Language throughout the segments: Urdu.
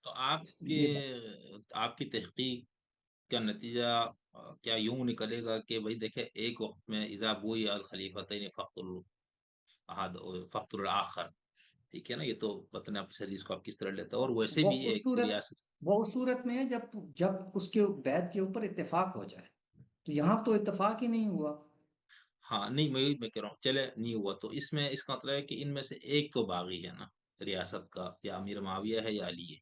تو آپ کے یہ آپ کی تحقیق کا نتیجہ کیا یوں نکلے گا کہ بھائی دیکھیں ایک وقت میں اذا بوئی الخلیفتین فقت الآخر، ٹھیک ہے نا؟ یہ تو پتہ نہیں آپ اس حدیث کو آپ کس طرح لیتے ہیں، اور ویسے وہ بھی اس ایک صورت ریاست. وہ اس صورت میں ہے جب اس کے بیعت کے اوپر اتفاق ہو جائے، تو یہاں تو اتفاق ہی نہیں ہوا۔ ہاں نہیں، میں کہہ رہا ہوں چلے نہیں ہوا تو اس میں اس کا مطلب ہے کہ ان میں سے ایک تو باغی ہے نا ریاست کا، یا امیر معاویہ ہے یا علی ہے،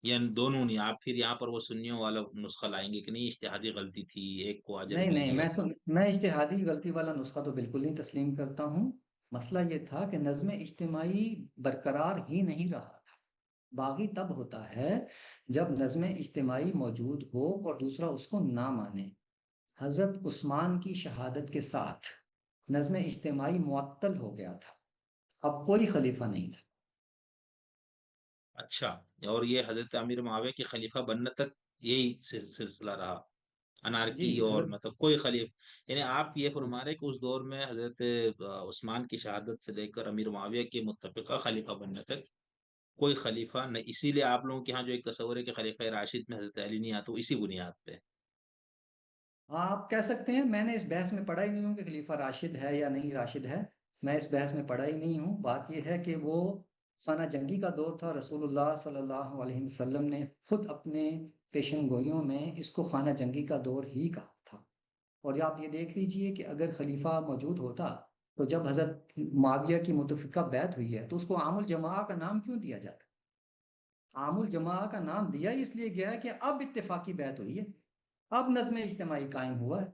یا دونوں نہیں. آپ پھر یہاں پر وہ سنیوں والا نسخہ لائیں گے کہ نہیں اجتہادی غلطی تھی، ایک کو اجر نہیں نہیں، ملی ہے. میں اجتہادی غلطی والا نسخہ تو بالکل نہیں تسلیم کرتا ہوں۔ مسئلہ یہ تھا کہ نظم اجتماعی برقرار ہی نہیں رہا تھا۔ باغی تب ہوتا ہے جب نظم اجتماعی موجود ہو اور دوسرا اس کو نہ مانے۔ حضرت عثمان کی شہادت کے ساتھ نظم اجتماعی معطل ہو گیا تھا، اب کوئی خلیفہ نہیں تھا۔ اچھا، اور یہ حضرت امیر معاویہ کے خلیفہ بننے تک یہی سلسلہ رہا، جی انارکی اور حضرت، مطلب کوئی یعنی آپ یہ فرما رہے کہ اس دور میں حضرت عثمان کی شہادت سے لے کر امیر معاویہ کے متفقہ خلیفہ بننے تک کوئی خلیفہ نہیں. اسی لیے آپ لوگوں کے ہاں جو ایک تصور ہے کہ خلیفہ راشد میں حضرت علی نہیں آتا، وہ اسی بنیاد پہ. ہاں آپ کہہ سکتے ہیں۔ میں نے اس بحث میں پڑھا ہی نہیں ہوں کہ خلیفہ راشد ہے یا نہیں راشد ہے، میں اس بحث میں پڑھا ہی نہیں ہوں۔ بات یہ ہے کہ وہ خانہ جنگی کا دور تھا، رسول اللہ صلی اللہ علیہ وسلم نے خود اپنے پیشن گوئیوں میں اس کو خانہ جنگی کا دور ہی کہا تھا۔ اور آپ یہ دیکھ لیجئے کہ اگر خلیفہ موجود ہوتا تو جب حضرت معاویہ کی متفقہ بیعت ہوئی ہے تو اس کو عام الجماعہ کا نام کیوں دیا جاتا؟ عام الجماعہ کا نام دیا اس لیے گیا ہے کہ اب اتفاقی بیعت ہوئی ہے، اب نظم اجتماعی قائم ہوا ہے۔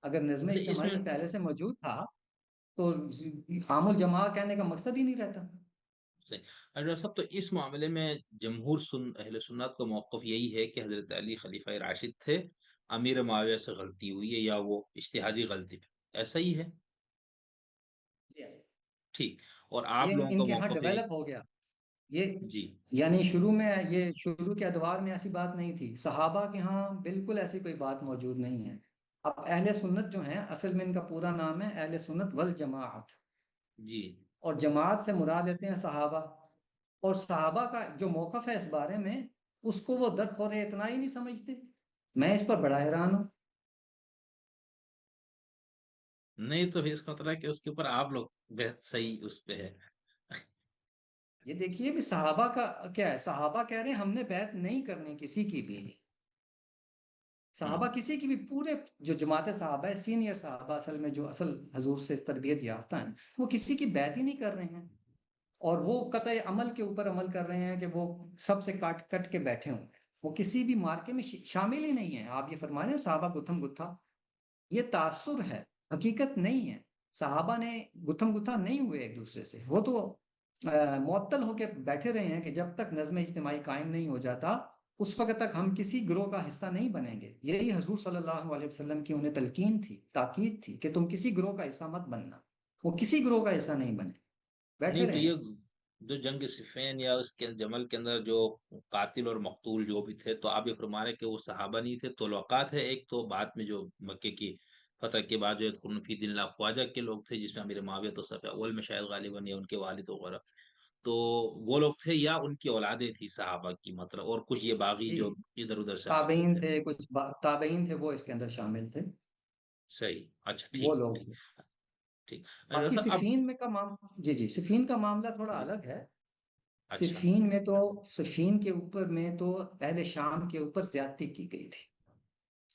اگر نظم اچھا اس میں اجتماعی پہلے سے موجود تھا تو عام الجماع کہنے کا مقصد ہی نہیں رہتا۔ صحیح. ڈاکٹر صاحب تو اس معاملے میں جمہور اہل سنت کا موقف یہی ہے کہ حضرت علی خلیفہ راشد تھے، امیر معاویہ سے غلطی ہوئی ہے یا وہ اجتہادی غلطی پہ، ایسا ہی ہے؟ ٹھیک. اور آپ یہ لوگوں ان کا کے ہاں موقف یہی. ڈیولپ ہو گیا یہ، جی. یعنی شروع کے ادوار میں ایسی بات نہیں تھی، صحابہ کے ہاں بالکل ایسی کوئی بات موجود نہیں ہے۔ اب اہل سنت جو ہیں، اصل میں ان کا پورا نام ہے اہل سنت والجماعت، جی. اور جماعت سے مراد لیتے ہیں صحابہ، اور صحابہ کا جو موقف ہے اس بارے میں اس کو وہ درخور اتنا ہی نہیں سمجھتے۔ میں اس پر بڑا حیران ہوں۔ نہیں تو پھر اس کا مطلب ہے کہ اس کے اوپر آپ لوگ بہت صحیح اس پہ ہے. یہ دیکھیے بھی صحابہ کا کیا ہے، صحابہ کہہ رہے ہیں ہم نے بیعت نہیں کرنی کسی کی بھی، صحابہ ہوں. کسی کی بھی، پورے جو جماعت صحابہ ہے، سینئر صحابہ اصل میں جو اصل حضور سے تربیت یافتہ ہیں، وہ کسی کی بیعت ہی نہیں کر رہے ہیں، اور وہ قطع عمل کے اوپر عمل کر رہے ہیں کہ وہ سب سے کٹ کٹ کے بیٹھے ہوں، وہ کسی بھی مارکے میں شامل ہی نہیں ہیں۔ آپ یہ فرما رہے ہیں صحابہ گتھم گتھا، یہ تاثر ہے، حقیقت نہیں ہے۔ صحابہ نے گتھم گتھا نہیں ہوئے ایک دوسرے سے، وہ تو معطل ہو کے بیٹھے رہے ہیں کہ جب تک نظم اجتماعی قائم نہیں ہو جاتا اس وقت تک ہم کسی گروہ کا حصہ نہیں بنیں گے۔ یہی حضور صلی اللہ علیہ وسلم کی انہیں تلقین تھی، تاکید تھی کہ تم کسی گروہ کا حصہ مت بننا۔ وہ کسی گروہ کا حصہ نہیں بنے، بیٹھے نہیں تو رہے۔ یہ جو جنگ صفین یا اس کے جمل کے اندر جو قاتل اور مقتول جو بھی تھے، تو آپ یہ فرما رہے کہ وہ صحابہ نہیں تھے، طلقاء تھے. ایک تو بعد میں جو مکے کی فتح کے بعد جو یدخلون فی دین اللہ افواجہ کے لوگ تھے، جس میں امیر معاویہ تو صف اول میں شاید غالباً، یا ان کے والد وغیرہ، تو وہ لوگ تھے یا ان کی اولادیں تھی صحابہ کی مطلب، اور کچھ یہ باغی جی جو ادھر ادھر سے آتے تابعین تھے. تھے، کچھ تابعین تھے وہ اس کے اندر شامل تھے، صحیح. اچھا وہ ٹھیک لوگ ٹھیک تھے۔ ٹھیک. اچھا باقی صاحب اب. صفین میں کا جی جی، صفین کا معاملہ تھوڑا جی. الگ ہے۔ اچھا. صفین کے اوپر میں تو اہل شام کے اوپر زیادتی کی گئی تھی۔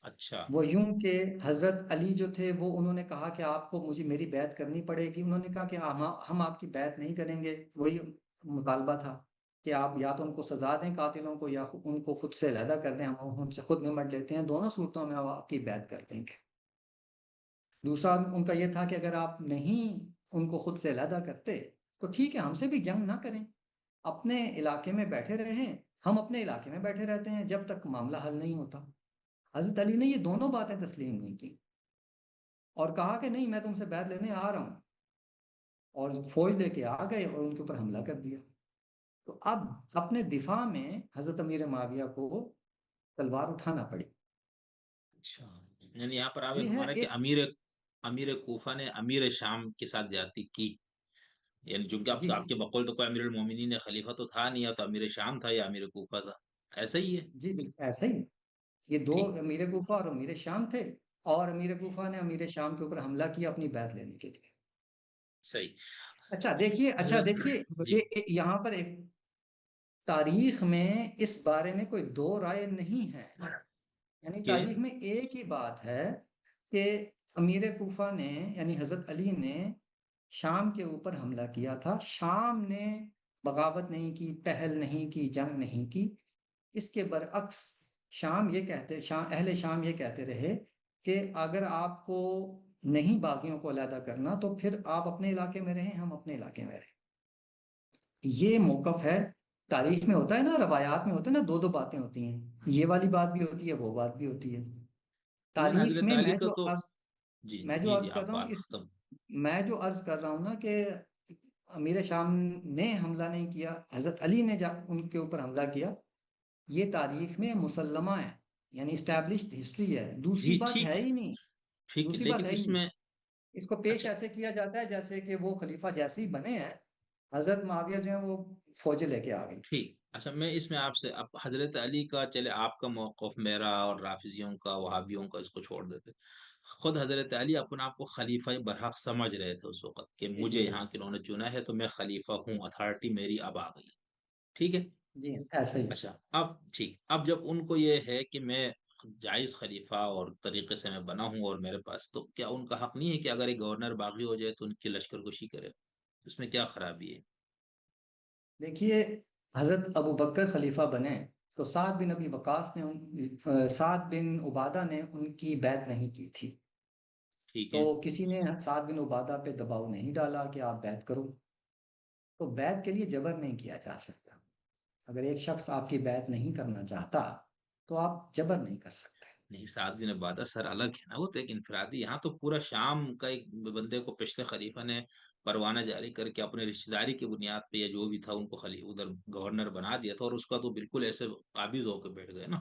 اچھا. وہ یوں کہ حضرت علی جو تھے وہ انہوں نے کہا کہ آپ کو میری بیعت کرنی پڑے گی، انہوں نے کہا کہ ہم آپ کی بیعت نہیں کریں گے۔ وہی مطالبہ تھا کہ آپ یا تو ان کو سزا دیں قاتلوں کو، یا ان کو خود سے علیحدہ کر دیں، ہم ان سے خود نمٹ لیتے ہیں، دونوں صورتوں میں ہم آپ کی بیعت کر دیں گے۔ دوسرا ان کا یہ تھا کہ اگر آپ نہیں ان کو خود سے علیحدہ کرتے تو ٹھیک ہے، ہم سے بھی جنگ نہ کریں، اپنے علاقے میں بیٹھے رہیں، ہم اپنے علاقے میں بیٹھے رہتے ہیں جب تک معاملہ حل نہیں ہوتا۔ حضرت علی نے یہ دونوں باتیں تسلیم نہیں کی اور کہا کہ نہیں، میں تم سے بیعت لینے آ رہا ہوں، اور فوج لے کے آ گئے اور ان کے اوپر حملہ کر دیا۔ تو اب اپنے دفاع میں حضرت امیر معاویہ کو تلوار اٹھانا پڑی۔ اچھا، یعنی یہاں پر آپ یہ یہ ہے فرما رہے ہیں کہ ایک، امیر کوفہ نے امیر شام کے ساتھ زیادتی کی. یعنی چونکہ جی آپ جی کے بقول تو کوئی امیر المومنین خلیفہ تو تھا نہیں، یا تو امیر شام تھا یا امیر کوفہ تھا، ایسا ہی ہے؟ جی بالکل ایسا ہی، یہ دو ٹھیک، امیر کوفہ اور امیر شام تھے، اور امیر کوفہ نے امیر شام کے اوپر حملہ کیا اپنی بیعت لینے کے لیے۔ صحیح۔ اچھا حضرت دیکھیے، جی یہاں پر ایک تاریخ میں اس بارے میں کوئی دو رائے نہیں ہے، یعنی کہ تاریخ میں ایک ہی بات ہے کہ امیر کوفہ نے یعنی حضرت علی نے شام کے اوپر حملہ کیا تھا، شام نے بغاوت نہیں کی، پہل نہیں کی، جنگ نہیں کی۔ اس کے برعکس اہل شام یہ کہتے رہے کہ اگر آپ کو نہیں باغیوں کو علیحدہ کرنا تو پھر آپ اپنے علاقے میں رہیں، ہم اپنے علاقے میں رہیں۔ یہ موقف ہے، تاریخ میں ہوتا ہے نا، روایات میں ہوتا ہے نا، دو دو باتیں ہوتی ہیں، یہ والی بات بھی ہوتی ہے، وہ بات بھی ہوتی ہے لیکن تاریخ حضرت میں۔ علی کا تو جی میں جو جی عرض جی کر آپ رہا ہوں بات ختم۔ میں جو عرض کر رہا ہوں نا کہ امیر شام نے حملہ نہیں کیا، حضرت علی نے ان کے اوپر حملہ کیا، یہ تاریخ میں مسلمہ ہے، یعنی اسٹیبلشڈ ہسٹری ہے، دوسری جی بات ٹھیک ہے ہے، ہی نہیں، ٹھیک ہے، دوسری بات لیکن ہے ہی اس نہیں۔ میں اس کو پیش اچھا ایسے کیا جاتا ہے جیسے کہ وہ خلیفہ جیسے ہی بنے ہیں، حضرت معاویہ جو ہیں وہ فوجیں لے کے آ گئی۔ ٹھیک، اچھا میں اس میں آپ سے اب حضرت علی کا، چلے آپ کا موقف میرا اور رافضیوں کا وہابیوں کا اس کو چھوڑ دیتے، خود حضرت علی اپنا آپ کو خلیفہ برحق سمجھ رہے تھے اس وقت کہ جی مجھے جی یہاں کے انہوں نے چنا ہے تو میں خلیفہ ہوں، اتھارٹی میری اب آ گئی، ٹھیک ہے؟ جی ایسے ہی۔ اچھا اب ٹھیک، اب جب ان کو یہ ہے کہ میں جائز خلیفہ اور طریقے سے میں بنا ہوں اور میرے پاس، تو کیا ان کا حق نہیں ہے کہ اگر ایک گورنر باغی ہو جائے تو ان کی لشکر کشی کرے؟ اس میں کیا خرابی ہے؟ دیکھیے، حضرت ابو بکر خلیفہ بنے تو سعد بن عبادہ نے ان کی بیعت نہیں کی تھی، ٹھیک تو ہے، کسی نے سعد بن عبادہ پہ دباؤ نہیں ڈالا کہ آپ بیعت کرو، تو بیعت کے لیے جبر نہیں کیا جا سکتا۔ اگر ایک شخص آپ کی بیعت نہیں کرنا چاہتا تو آپ جبر نہیں کر سکتے۔ نہیں، 7 دن بعد سر الگ ہے نا، وہ تو ایک انفرادی، یہاں تو پورا شام کا ایک بندے کو پچھلے خلیفہ نے پروانہ جاری کر کے اپنے رشتہ داری کی بنیاد پہ یا جو بھی تھا ان کو ادھر گورنر بنا دیا تھا، اور اس کا تو بالکل ایسے قابض ہو کے بیٹھ گئے نا،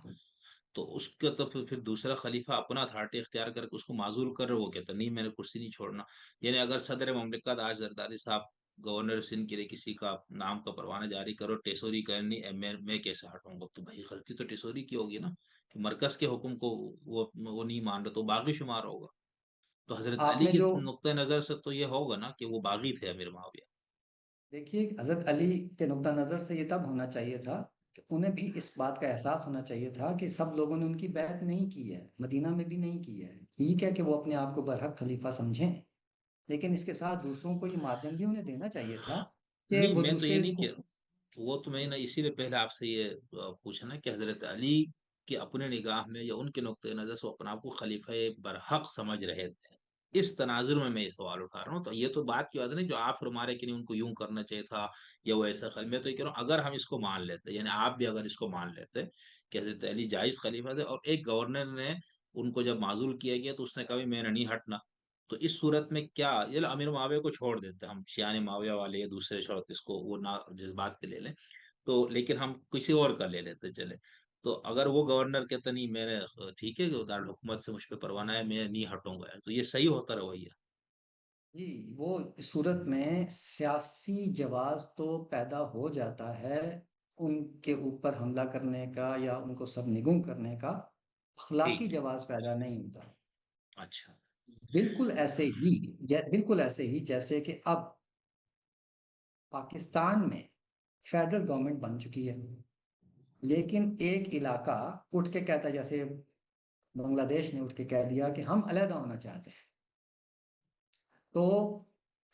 تو اس کا تو پھر دوسرا خلیفہ اپنا اتھارٹی اختیار کر کے اس کو معزول کر رہے، وہ کہتا نہیں میں نے کرسی نہیں چھوڑنا۔ یعنی اگر صدر مملکت آج زرداری صاحب گورنر سندھ کے لیے کسی کا نام کا پروانہ جاری کرو، ٹیسوری کرنی میں کیسے ہٹوں گا؟ تو بھائی غلطی تو ٹیسوری کی ہوگی نا، کہ مرکز کے حکم کو وہ نہیں مان رہا تو باغی شمار ہوگا۔ تو حضرت آپ علی نے کی جو نقطۂ نظر سے تو یہ ہوگا نا کہ وہ باغی تھے امیر معاویہ۔ دیکھیے، حضرت علی کے نقطہ نظر سے یہ تب ہونا چاہیے تھا کہ انہیں بھی اس بات کا احساس ہونا چاہیے تھا کہ سب لوگوں نے ان کی بیعت نہیں کی ہے، مدینہ میں بھی نہیں کی ہے، ٹھیک ہے کہ وہ اپنے آپ کو برحق خلیفہ سمجھیں، لیکن اس کے ساتھ دوسروں کو یہ مارجن بھی انہیں دینا چاہیے تھا کہ نہیں وہ میں تو یہ دوسرے نہیں کو۔ کہہ، وہ تو میں نے اسی لیے پہلے آپ سے یہ پوچھا نا کہ حضرت علی کے اپنے نگاہ میں یا ان کے نقطۂ نظر سے وہ اپنا آپ کو خلیفہ برحق سمجھ رہے تھے، اس تناظر میں یہ سوال اٹھا رہا ہوں، تو یہ تو بات کی بات نہیں جو آپ فرما رہے کہ نہیں ان کو یوں کرنا چاہیے تھا یا وہ ایسا میں تو یہ کہہ رہا ہوں اگر ہم اس کو مان لیتے، یعنی آپ بھی اگر اس کو مان لیتے کہ حضرت علی جائز خلیفہ تھے اور ایک گورنر نے ان کو جب معزول کیا گیا تو اس نے کہا میں نے نہیں ہٹنا، تو اس صورت میں کیا یہ امیر معاویہ کو چھوڑ دیتے ہم شیان معاویہ والے یا دوسرے شرط اس کو وہ نہ جذبات کے لے لیں، تو لیکن ہم کسی اور کا لے لیتے چلے، تو اگر وہ گورنر کہتا نہیں میں نے ٹھیک ہے کہ دارالحکومت سے مجھ پہ پروانہ ہے میں نہیں ہٹوں گا، تو یہ صحیح ہوتا رویہ؟ جی، وہ اس صورت میں سیاسی جواز تو پیدا ہو جاتا ہے، ان کے اوپر حملہ کرنے کا یا ان کو سرنگوں کرنے کا، اخلاقی ٹھیک ہے، جواز پیدا نہیں ہوتا۔ اچھا، بالکل ایسے ہی جیسے کہ اب پاکستان میں فیڈرل گورنمنٹ بن چکی ہے، لیکن ایک علاقہ اٹھ کے کہتا ہے، جیسے بنگلہ دیش نے اٹھ کے کہہ دیا کہ ہم علیحدہ ہونا چاہتے ہیں، تو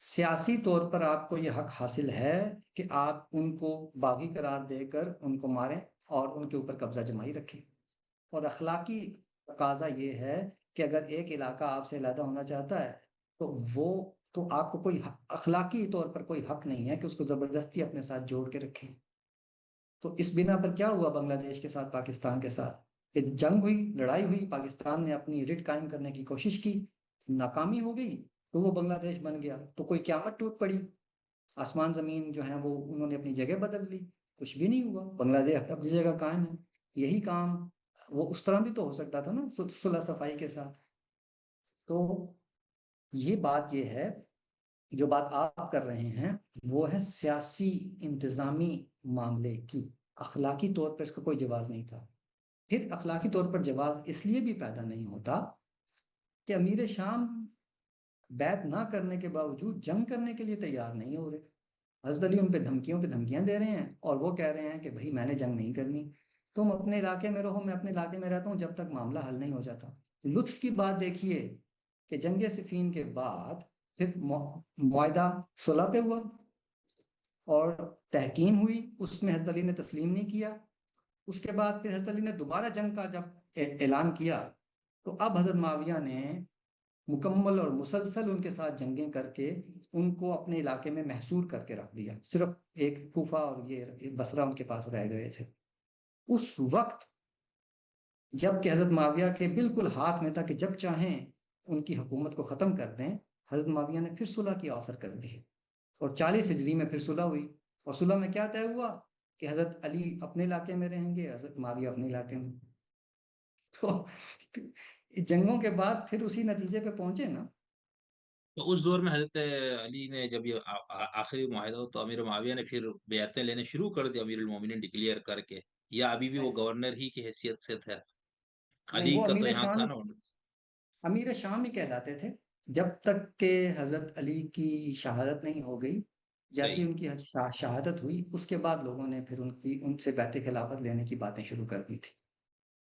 سیاسی طور پر آپ کو یہ حق حاصل ہے کہ آپ ان کو باغی قرار دے کر ان کو ماریں اور ان کے اوپر قبضہ جمائی رکھیں، اور اخلاقی تقاضا یہ ہے کہ اگر ایک علاقہ آپ سے علیحدہ ہونا چاہتا ہے تو آپ کو کوئی اخلاقی طور پر کوئی حق نہیں ہے کہ اس کو زبردستی اپنے ساتھ جوڑ کے رکھیں۔ تو اس بنا پر کیا ہوا بنگلہ دیش کے ساتھ، پاکستان کے ساتھ کہ جنگ ہوئی، لڑائی ہوئی، پاکستان نے اپنی رٹ قائم کرنے کی کوشش کی، ناکامی ہو گئی، تو وہ بنگلہ دیش بن گیا، تو کوئی قیامت ٹوٹ پڑی، آسمان زمین جو ہیں وہ انہوں نے اپنی جگہ بدل لی، کچھ بھی نہیں ہوا، بنگلہ دیش اپنی جگہ قائم ہے۔ یہی کام وہ اس طرح بھی تو ہو سکتا تھا نا، صلح صفائی کے ساتھ۔ تو یہ بات یہ ہے جو بات آپ کر رہے ہیں وہ ہے سیاسی انتظامی معاملے کی، اخلاقی طور پر اس کا کوئی جواز نہیں تھا۔ پھر اخلاقی طور پر جواز اس لیے بھی پیدا نہیں ہوتا کہ امیر شام بیعت نہ کرنے کے باوجود جنگ کرنے کے لیے تیار نہیں ہو رہے۔ حضرت علی ان پہ دھمکیاں دے رہے ہیں اور وہ کہہ رہے ہیں کہ بھائی میں نے جنگ نہیں کرنی، تم اپنے علاقے میں رہو، میں اپنے علاقے میں رہتا ہوں جب تک معاملہ حل نہیں ہو جاتا۔ لطف کی بات دیکھیے کہ جنگ صفین کے بعد پھر معاہدہ صلح پہ ہوا اور تحکیم ہوئی، اس میں حضرت علی نے تسلیم نہیں کیا۔ اس کے بعد پھر حضرت علی نے دوبارہ جنگ کا جب اعلان کیا تو اب حضرت معاویہ نے مکمل اور مسلسل ان کے ساتھ جنگیں کر کے ان کو اپنے علاقے میں محصور کر کے رکھ دیا، صرف ایک کوفہ اور یہ بصرہ ان کے پاس رہ گئے تھے۔ اس وقت جب کہ حضرت معاویہ کے بالکل ہاتھ میں تھا کہ جب چاہیں ان کی حکومت کو ختم کر دیں، حضرت معاویہ نے پھر صلح کی آفر کر دی اور 40 ہجری میں پھر صلح ہوئی۔ اور صلح میں کیا طے ہوا کہ حضرت علی اپنے علاقے میں رہیں گے، حضرت معاویہ اپنے علاقے میں۔ تو جنگوں کے بعد پھر اسی نتیجے پہ پہنچے نا۔ تو اس دور میں حضرت علی نے جب یہ آخری معاہدہ ہو تو امیر معاویہ نے پھر بیعتیں لینے شروع کر دی امیر المومنین ڈکلیئر کر کے، یا ابھی بھی وہ نہیں گورنر ہی کی حیثیت سے تھے؟ نہیں، علی وہ کا تو یہاں تھا نا۔ امیر شام ہی کہلاتے تھے جب تک کہ حضرت علی کی شہادت نہیں ہو گئی۔ جیسی صحیح، ان کی شہادت ہوئی اس کے بعد لوگوں نے پھر ان سے بیعت خلافت لینے کی باتیں شروع کر دی تھی۔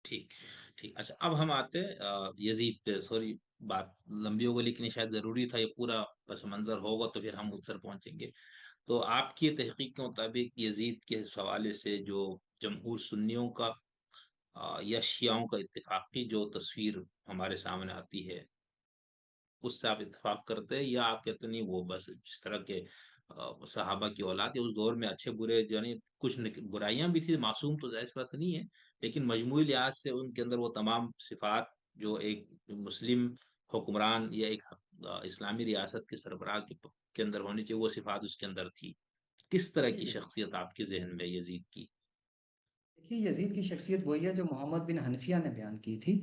ٹھیک ٹھیک۔ اچھا، اب ہم آتے ہیں یزید پہ۔ سوری، بات لمبی ہو گئی لیکن یہ شاید ضروری تھا، یہ پورا پس منظر ہوگا تو پھر ہم ادھر پہنچیں گے۔ تو آپ کی تحقیق کے مطابق یزید کے حوالے سے جو جمہور سنیوں کا یا شیعوں کا اتفاقی جو تصویر ہمارے سامنے آتی ہے، اس سے آپ اتفاق کرتے ہیں، یا آپ کہتے نہیں وہ بس جس طرح کے صحابہ کی اولاد ہے اس دور میں اچھے برے یعنی کچھ برائیاں بھی تھی، معصوم تو ظاہر سی بات نہیں ہے، لیکن مجموعی لحاظ سے ان کے اندر وہ تمام صفات جو ایک مسلم حکمران یا ایک اسلامی ریاست کے سربراہ کے اندر ہونی چاہیے، وہ صفات اس کے اندر تھی؟ کس طرح کی شخصیت آپ کے ذہن میں یزید کی؟ دیکھیے یزید کی شخصیت وہی ہے جو محمد بن حنفیہ نے بیان کی تھی۔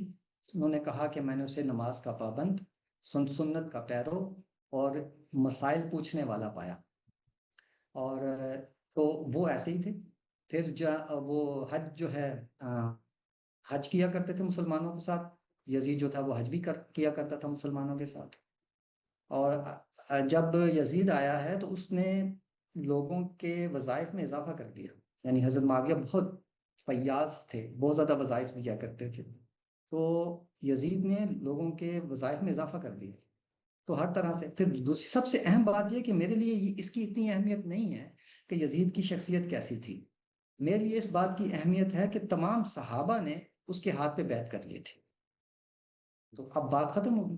انہوں نے کہا کہ میں نے اسے نماز کا پابند، سنت کا پیرو اور مسائل پوچھنے والا پایا۔ اور تو وہ ایسے ہی تھے۔ پھر وہ حج جو ہے حج کیا کرتے تھے مسلمانوں کے ساتھ۔ یزید جو تھا وہ حج بھی کیا کرتا تھا مسلمانوں کے ساتھ۔ اور جب یزید آیا ہے تو اس نے لوگوں کے وظائف میں اضافہ کر دیا، یعنی حضرت معاویہ بہت فیاض تھے، بہت زیادہ وظائف دیا کرتے تھے، تو یزید نے لوگوں کے وظائف میں اضافہ کر دیا۔ تو ہر طرح سے پھر دوسری سب سے اہم بات یہ کہ میرے لیے اس کی اتنی اہمیت نہیں ہے کہ یزید کی شخصیت کیسی تھی، میرے لیے اس بات کی اہمیت ہے کہ تمام صحابہ نے اس کے ہاتھ پہ بیعت کر لیے تھے۔ تو اب بات ختم ہوگی۔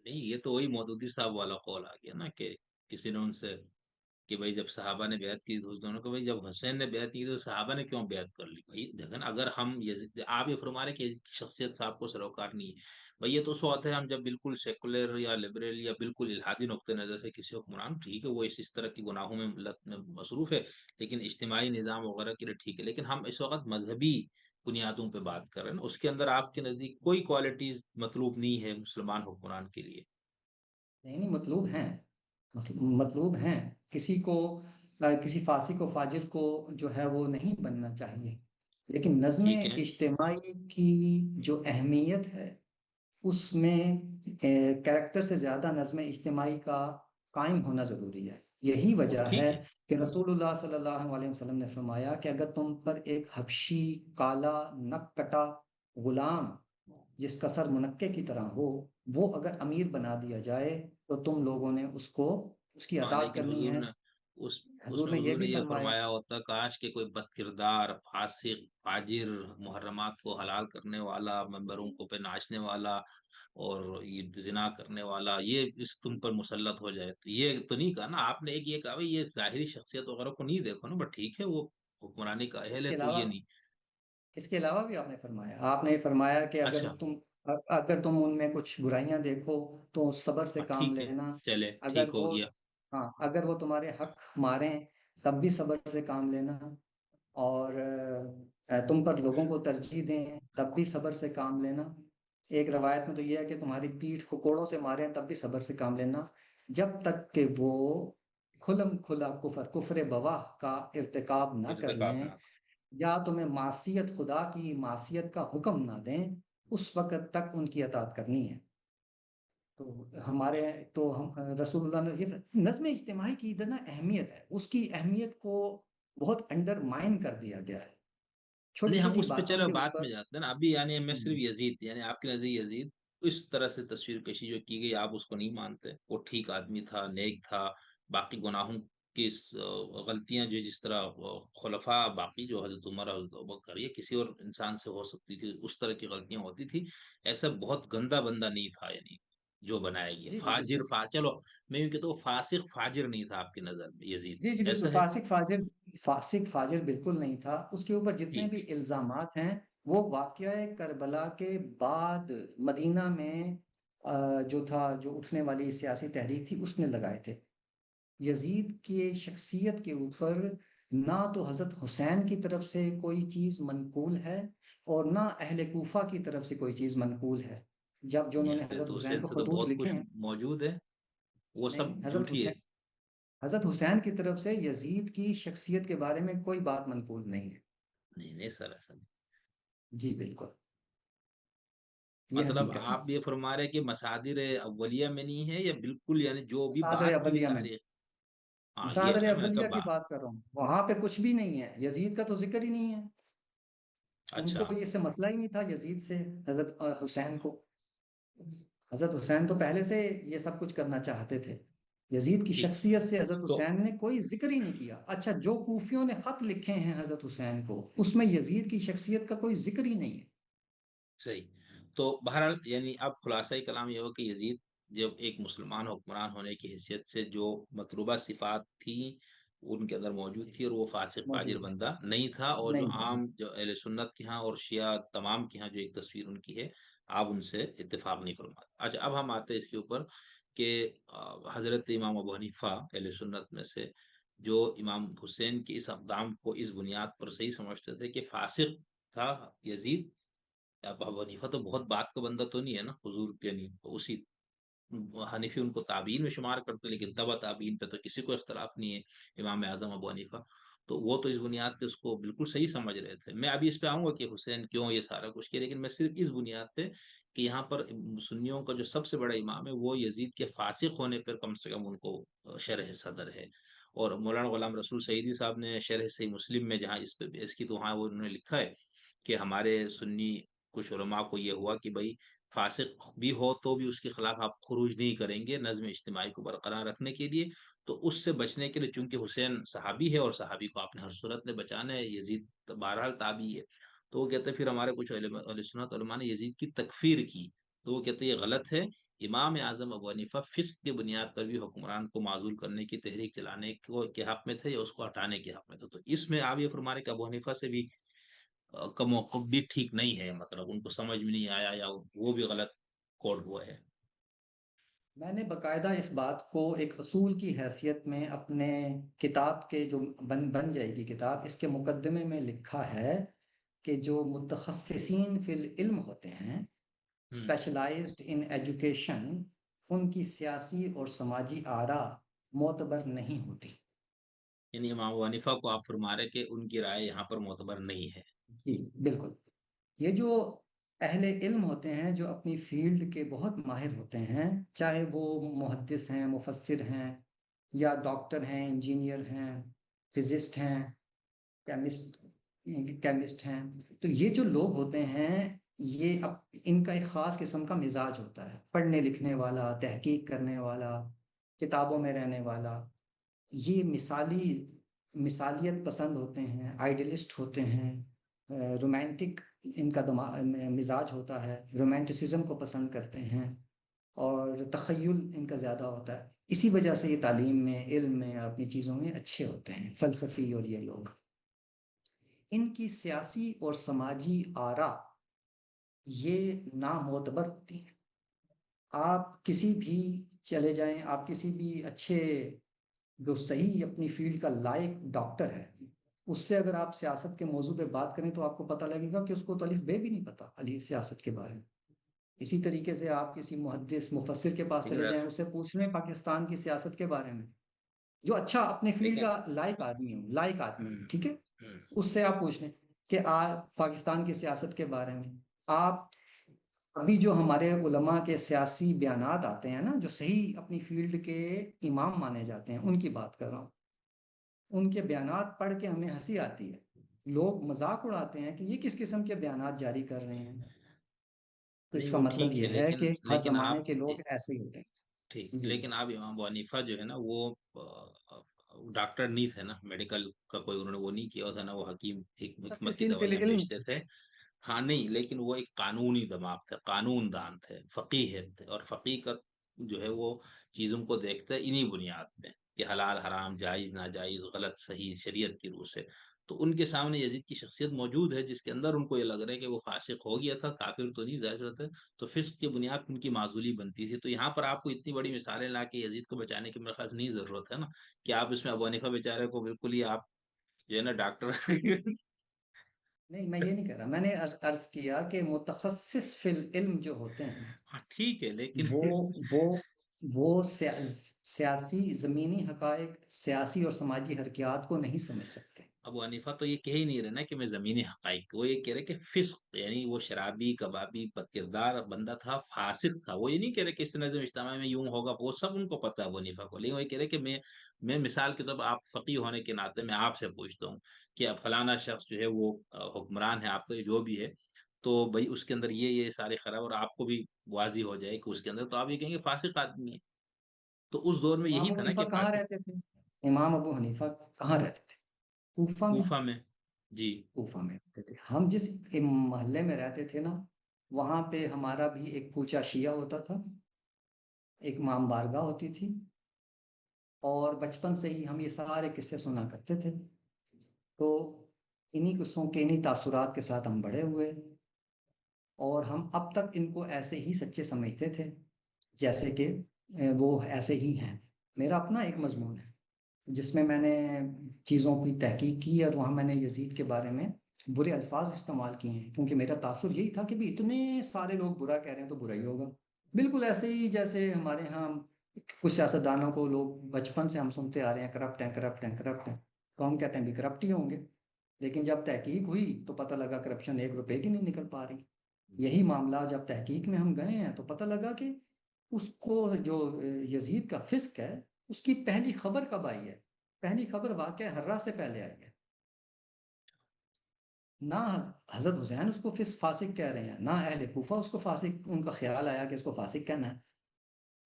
نہیں، یہ تو وہی مودودی صاحب والا قول آ گیا نا کہ کسی نے ان سے کہ بھائی جب صحابہ نے بیعت کی تو اس دونوں کو، بھائی جب حسین نے بیعت کی تو صحابہ نے کیوں بیعت کر لی؟ بھائی دیکھیں نا، اگر ہم آپ یہ فرما رہے کہ یزید کی شخصیت صاحب کو سروکار نہیں ہے، بھائی یہ تو سو ہے ہم جب بالکل سیکولر یا لبرل یا بالکل الحادی نقطۂ نظر سے کسی حکمران، ٹھیک ہے وہ اس طرح کی گناہوں میں مصروف ہے، لیکن اجتماعی نظام وغیرہ کے لیے ٹھیک ہے، لیکن ہم اس وقت مذہبی بنیادوں پہ بات کر رہے ہیں نا، اس کے اندر آپ کے نزدیک کوئی کوالٹیز مطلوب نہیں ہے مسلمان حکمران کے لیے؟ نہیں نہیں، مطلوب ہیں، مطلوب ہیں۔ کسی کو کسی فاسق و فاجر کو جو ہے وہ نہیں بننا چاہیے، لیکن نظم ٹھیک ہے، اجتماعی کی جو اہمیت ہے اس میں کریکٹر سے زیادہ نظم اجتماعی کا قائم ہونا ضروری ہے۔ یہی وجہ ہے ٹھیک ہے، کہ رسول اللہ صلی اللہ علیہ وسلم نے فرمایا کہ اگر تم پر ایک حبشی کالا نک کٹا غلام جس کا سر منقے کی طرح ہو، وہ اگر امیر بنا دیا جائے تو تم لوگوں نے اس کی ہاں اطاعت لیکن کرنی حضور ہے۔ نے اس اس حضور میں نے یہ حضور نے بھی یہ فرمایا۔ فرمایا ہوتا کاش کہ کوئی بد کردار فاسق فاجر محرمات کو حلال کرنے والا ممبروں کو پہ ناچنے والا اور یہ زنا کرنے والا یہ اس تم پر مسلط ہو جائے، تو یہ تو نہیں کہا نا آپ نے، ایک یہ کہا بھائی یہ ظاہری شخصیت وغیرہ کو نہیں دیکھو نا، بٹ ٹھیک ہے وہ حکمرانی کا اس اہل ہے کے تو علاوہ یہ نہیں۔ اس کے علاوہ بھی آپ نے فرمایا کہ اچھا، اگر تم ان میں کچھ برائیاں دیکھو تو صبر سے ہاں کام ٹھیک ہے، لینا۔ چلے اگر ٹھیک ہو وہ گیا۔ ہاں اگر وہ تمہارے حق ماریں تب بھی صبر سے کام لینا، اور تم پر لوگوں کو ترجیح دیں تب بھی صبر سے کام لینا۔ ایک روایت میں تو یہ ہے کہ تمہاری پیٹھ کوڑوں سے ماریں تب بھی صبر سے کام لینا۔ جب تک کہ وہ کھلم کھلا کفر بواہ کا ارتکاب نہ کر ارتکاب لیں نہ یا تمہیں معصیت خدا کی معصیت کا حکم نہ دیں، اس وقت تک ان کی اطاعت کرنی ہے۔ تو ہمارے تو ہم رسول اللہ نے یہ نظم اجتماعی کی اتنا اہمیت ہے، اس کی اہمیت کو بہت انڈر مائن کر دیا گیا ہے چھوٹی نہیں، ہم چھوٹی اس پہ باتوں چلو کے بات میں اوپر۔ جاتے ہیں نا ابھی، یعنی میں ہم، صرف یزید، یعنی آپ کے نظر یزید اس طرح سے تصویر کشی جو کی گئی آپ اس کو نہیں مانتے؟ وہ ٹھیک آدمی تھا، نیک تھا، باقی گناہوں کی غلطیاں جو جس طرح خلفاء باقی جو حضرت عمر حضرت ابوبکر یہ کسی اور انسان سے ہو سکتی تھی، اس طرح کی غلطیاں ہوتی تھی، ایسا بہت گندا بندہ نہیں تھا، یعنی جو بنایا گیا جی جی فاجر بالکل، چلو میں یوں کہتا ہوں فاسق فاجر نہیں تھا آپ کی نظر میں یزید، جی جی بالکل، ایسا ہے؟ فاسق فاجر بالکل نہیں تھا۔ اس کے اوپر جتنے بھی ٹھیک، الزامات ہیں وہ واقعہ کربلا کے بعد مدینہ میں جو تھا، جو اٹھنے والی سیاسی تحریک تھی اس نے لگائے تھے۔ یزید کی شخصیت کے اوپر نہ تو حضرت حسین کی طرف سے کوئی چیز منقول ہے اور نہ اہل کوفہ کی طرف سے کوئی چیز منقول ہے۔ جب جو انہوں نہیں نے پھر حضرت تو حسین حسین کو سے تو خطوط بہت لکھے کچھ ہیں، موجود ہے، وہ نہیں سب نہیں، حضرت جھوٹی ہے۔ حسین، حضرت حسین کی طرف سے یزید کی شخصیت کے بارے میں کوئی بات منقول نہیں ہے۔ نہیں نہیں سر، ایسا نہیں، جی بالکل، یہ مطلب حقیقت ہے۔ آپ یہ فرما رہے کہ مصادر اولیہ میں نہیں ہے، یا بالکل یعنی جو بھی مصادر بعد کی بھی اولیہ میں، تاریخ؟ ہاں یہ مصادر ہے، میں نے اولیہ کہا کی بات کر رہا ہوں، وہاں پہ کچھ بھی نہیں ہے، یزید کا تو ذکر ہی نہیں ہے۔ ان اچھا، کو اس سے مسئلہ ہی نہیں تھا یزید سے، حضرت حسین کو۔ حضرت حسین تو پہلے سے یہ سب کچھ کرنا چاہتے تھے، یزید کی ٹھیک، شخصیت سے حضرت تو حسین نے کوئی ذکر ہی نہیں کیا۔ اچھا، جو کوفیوں نے خط لکھے ہیں حضرت حسین کو اس میں یزید کی شخصیت کا کوئی ذکر ہی نہیں ہے۔ صحیح، تو بہرحال یعنی اب خلاصہ کلام یہ ہو کہ یزید جب ایک مسلمان حکمران ہونے کی حیثیت سے جو مطلوبہ صفات تھی ان کے اندر موجود جی تھی، اور وہ فاسق فاجر موجود بندہ نہیں تھا، اور جو نہیں تھا۔ عام جو اہل سنت کے ہاں اور شیعہ تمام کے ہاں جو ایک تصویر ان کی ہے، آپ ان سے اتفاق نہیں فرماتے۔ اچھا، اب ہم آتے ہیں اس کے اوپر کہ حضرت امام ابو حنیفہ اہل سنت میں سے جو امام حسین کے اس اقدام کو اس بنیاد پر صحیح سمجھتے تھے کہ فاسق تھا یزید، اب ابو حنیفہ تو بہت بات کا بندہ تو نہیں ہے نا حضور، یعنی اسی حنیفی ان کو تابعین میں شمار کرتے، لیکن تبع تابعین پہ تو کسی کو اختلاف نہیں ہے، امام اعظم ابو حنیفہ تو وہ تو اس بنیاد پہ اس کو بالکل صحیح سمجھ رہے تھے۔ میں ابھی اس پہ آؤں گا کہ حسین کیوں یہ سارا کچھ کیا، لیکن میں صرف اس بنیاد پہ کہ یہاں پر سنیوں کا جو سب سے بڑا امام ہے وہ یزید کے فاسق ہونے پر کم سے کم ان کو شرح صدر ہے۔ اور مولانا غلام رسول سعیدی صاحب نے شرح صحیح مسلم میں جہاں اس پہ اس کی تو وہاں وہ انہوں نے لکھا ہے کہ ہمارے سنی کچھ علماء کو یہ ہوا کہ بھائی فاسق بھی ہو تو بھی اس کے خلاف آپ خروج نہیں کریں گے نظم اجتماعی کو برقرار رکھنے کے لیے، تو اس سے بچنے کے لیے چونکہ حسین صحابی ہے اور صحابی کو آپ نے ہر صورت میں بچانا ہے، یزید بہرحال تابعی ہے، تو وہ کہتے ہیں پھر ہمارے کچھ اہل سنت علماء نے یزید کی تکفیر کی، تو وہ کہتے ہیں یہ غلط ہے، امام اعظم ابو حنیفہ فسق کی بنیاد پر بھی حکمران کو معزول کرنے کی تحریک چلانے کے حق میں تھے یا اس کو ہٹانے کے حق میں تھے، تو اس میں آپ یہ فرما رہے کہ ابو حنیفہ سے بھی کا موقف بھی ٹھیک نہیں ہے، مطلب ان کو سمجھ میں نہیں آیا یا وہ بھی غلط کوڈ ہوا ہے؟ میں نے باقاعدہ اس بات کو ایک اصول کی حیثیت میں اپنے کتاب کے جو بن جائے گی کتاب، اس کے مقدمے میں لکھا ہے کہ جو متخصصین فی العلم ہوتے ہیں، ہوں، اسپیشلائزڈ ان ایجوکیشن، ان کی سیاسی اور سماجی آرا معتبر نہیں ہوتی۔ یعنی امام ابو حنیفہ کو آپ فرما رہے کہ ان کی رائے یہاں پر معتبر نہیں ہے؟ جی بالکل، یہ جو اہل علم ہوتے ہیں جو اپنی فیلڈ کے بہت ماہر ہوتے ہیں، چاہے وہ محدث ہیں، مفسر ہیں، یا ڈاکٹر ہیں، انجینئر ہیں، فزسٹ ہیں، کیمسٹ کیمسٹ ہیں، تو یہ جو لوگ ہوتے ہیں یہ ان کا ایک خاص قسم کا مزاج ہوتا ہے، پڑھنے لکھنے والا، تحقیق کرنے والا، کتابوں میں رہنے والا، یہ مثالیت پسند ہوتے ہیں، آئیڈیلسٹ ہوتے ہیں، رومانٹک ان کا مزاج ہوتا ہے، رومانٹسزم کو پسند کرتے ہیں، اور تخیل ان کا زیادہ ہوتا ہے۔ اسی وجہ سے یہ تعلیم میں، علم میں اور اپنی چیزوں میں اچھے ہوتے ہیں فلسفی، اور یہ لوگ ان کی سیاسی اور سماجی آرا یہ نامعتبر ہوتی ہیں۔ آپ کسی بھی چلے جائیں، آپ کسی بھی اچھے جو صحیح اپنی فیلڈ کا لائق ڈاکٹر ہے، اس سے اگر آپ سیاست کے موضوع پہ بات کریں تو آپ کو پتہ لگے گا کہ اس کو تو الف بے بھی نہیں پتا علی سیاست کے بارے میں۔ اسی طریقے سے آپ کسی محدث مفسر کے پاس چلے جائیں، اس سے پوچھ لیں پاکستان کی سیاست کے بارے میں، جو اچھا اپنے فیلڈ لیکن کا لائق آدمی ہو، ٹھیک ہے، ہوں، اس سے آپ پوچھ لیں کہ پاکستان کی سیاست کے بارے میں آپ، ابھی جو ہمارے علماء کے سیاسی بیانات آتے ہیں نا، جو صحیح اپنی فیلڈ کے امام مانے جاتے ہیں، ان کی بات کر رہا ہوں، ان کے بیانات پڑھ کے ہمیں ہنسی آتی ہے، لوگ مذاق اڑاتے ہیں کہ یہ کس قسم کے بیانات جاری کر رہے ہیں، تو اس نہیں کا وہ مطلب ٹھیک ہے، یہ ہے لیکن کہ ہر لیکن زمانے آپ کے لوگ ایسے ہی ہوتے ٹھیک، ہیں جی۔ لیکن آپ امام ابو حنیفہ جو ہے نا وہ ڈاکٹر نہیں تھے نا، میڈیکل کا کوئی انہوں نے وہ نہیں کیا تھا نا، وہ حکیم حکمت کی محدثین فی دوائیاں العلم بیچتے تھے۔ ہاں نہیں، لیکن وہ ایک قانونی دماغ تھے، قانون دان تھے، فقیہ تھے، اور فقیہ کا جو ہے وہ چیزوں کو دیکھتا ہے انہی بنیاد پہ کہ حلال حرام، جائز ناجائز، غلط صحیح، شریعت کی روح سے۔ تو ان کے سامنے یزید کی شخصیت موجود ہے جس کے اندر ان کو یہ لگ رہا ہے کہ وہ فاسق ہو گیا تھا، کافر تو نہیں ظاہر ہوتا ہے، تو فسق کی بنیاد پہ ان کی معزولی بنتی تھی۔ تو یہاں پر آپ کو اتنی بڑی مثالیں لا کے یزید کو بچانے کی میرے خیال سے نہیں ضرورت ہے نا، کہ آپ اس میں ابو حنیفہ بیچارے کو بالکل ہی آپ جو ہے نا ڈاکٹر نہیں، میں یہ نہیں کہہ رہا، میں نے عرض کیا کہ متخصص فی العلم جو ہوتے ہیں ہاں ٹھیک ہے، لیکن وہ وہ وہ سیاسی زمینی حقائق، سیاسی اور سماجی حرکیات کو نہیں سمجھ سکتے۔ ابو حنیفہ تو یہ کہہ ہی نہیں رہے نا کہ میں زمینی حقائق، وہ یہ کہہ رہے کہ فسق، یعنی وہ شرابی کبابی بد کردار بندہ تھا، فاسق تھا، وہ یہ نہیں کہہ رہے کہ اس نظم اجتماع میں یوں ہوگا، وہ سب ان کو پتا ہے ابو حنیفہ کو، لیکن وہ یہ کہہ رہے کہ میں مثال کے طور پر آپ فقیہ ہونے کے ناطے میں آپ سے پوچھتا ہوں کہ اب فلانا شخص جو ہے وہ حکمران ہے آپ کا جو بھی ہے، تو بھائی اس کے اندر یہ سارے خراب، اور آپ کو بھی واضح ہو جائے کہ اس کے اندر، تو آپ یہ کہیں گے فاسق آدمی ہے۔ تو اس دور میں امام یہی ابو تھا نا حنیفہ کہ کہاں فاسق رہتے تھے؟ امام ابو حنیفہ کہاں رہتے تھے؟ کوفہ میں۔ کوفہ میں، جی کوفہ میں رہتے تھے، ہم جس محلے میں رہتے تھے نا، وہاں پہ ہمارا بھی ایک کوچہ شیعہ ہوتا تھا، ایک امام بارگاہ ہوتی تھی، اور بچپن سے ہی ہم یہ سارے قصے سنا کرتے تھے، تو انہی قصوں کے انہی تاثرات کے ساتھ ہم بڑے ہوئے، اور ہم اب تک ان کو ایسے ہی سچے سمجھتے تھے جیسے کہ وہ ایسے ہی ہیں۔ میرا اپنا ایک مضمون ہے جس میں نے چیزوں کی تحقیق کی، اور وہاں میں نے یزید کے بارے میں برے الفاظ استعمال کیے ہیں، کیونکہ میرا تاثر یہی تھا کہ بھی اتنے سارے لوگ برا کہہ رہے ہیں تو برا ہی ہوگا، بالکل ایسے ہی جیسے ہمارے ہاں کچھ سیاستدانوں کو لوگ بچپن سے ہم سنتے آ رہے ہیں کرپٹ ہیں کرپٹ ہیں کرپٹ ہیں، تو ہم کہتے ہیں بھی کرپٹ ہی ہوں گے، لیکن جب تحقیق ہوئی تو پتہ لگا کرپشن 1 روپے کی نہیں نکل پا رہی۔ یہی معاملہ جب تحقیق میں ہم گئے ہیں تو پتہ لگا کہ اس کو جو یزید کا فسق ہے، اس کی پہلی خبر کب آئی ہے؟ پہلی خبر واقعہ حرہ سے پہلے آئی ہے، نہ حضرت حسین اس کو فاسق کہہ رہے ہیں، نہ اہل کوفہ اس کو فاسق، ان کا خیال آیا کہ اس کو فاسق کہنا ہے،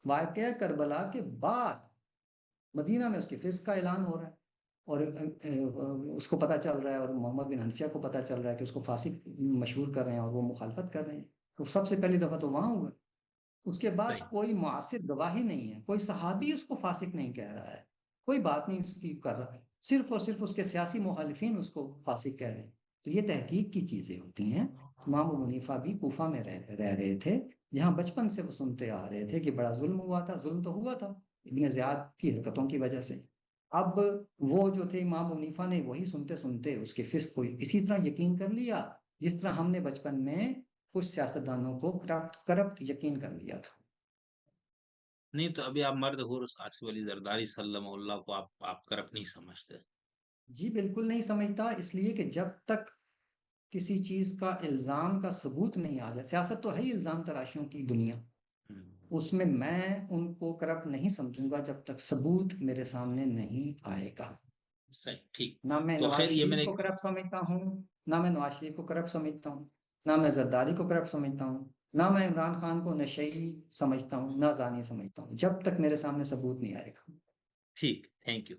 واقعہ کربلا کے بعد مدینہ میں اس کی فسق کا اعلان ہو رہا ہے، اور اس کو پتہ چل رہا ہے، اور محمد بن حنفیہ کو پتہ چل رہا ہے کہ اس کو فاسق مشہور کر رہے ہیں اور وہ مخالفت کر رہے ہیں، تو سب سے پہلی دفعہ تو وہاں ہوا، اس کے بعد صحیح، کوئی معاصر گواہی نہیں ہے، کوئی صحابی اس کو فاسق نہیں کہہ رہا ہے، کوئی بات نہیں اس کی کر رہا ہے، صرف اور صرف اس کے سیاسی مخالفین اس کو فاسق کہہ رہے ہیں۔ تو یہ تحقیق کی چیزیں ہوتی ہیں۔ امام ابو حنیفہ بھی کوفہ میں رہ رہے تھے، جہاں بچپن سے وہ سنتے آ رہے تھے کہ بڑا ظلم ہوا تھا، ظلم تو ہوا تھا ابن زیاد کی حرکتوں کی وجہ سے۔ اب وہ جو تھے امام ابو حنیفہ نے وہی سنتے سنتے اس کے فسق کو اسی طرح یقین کر لیا جس طرح ہم نے بچپن میں کچھ سیاستدانوں کو کرپٹ یقین کر لیا تھا۔ نہیں تو ابھی آپ مرد حورس آصف علی زرداری صلی اللہ کو آپ کرپ نہیں سمجھتے؟ جی بالکل نہیں سمجھتا، اس لیے کہ جب تک کسی چیز کا الزام کا ثبوت نہیں آ جائے، سیاست تو ہے ہی الزام تراشیوں کی دنیا، ہوں، اس میں ان کو کرپٹ نہیں سمجھوں گا جب تک ثبوت میرے سامنے نہیں آئے گا۔ صحیح، ٹھیک۔ نہ میں تو نواز خیر یہ میں شریف نے کو کرپٹ سمجھتا ہوں، نہ میں نواز شریف کو کرپٹ سمجھتا ہوں، نہ میں زرداری کو کرپٹ سمجھتا ہوں، نہ میں عمران خان کو نشئی سمجھتا ہوں، نہ زانی سمجھتا ہوں، جب تک میرے سامنے ثبوت نہیں آئے گا۔ ٹھیک، تھینک یو۔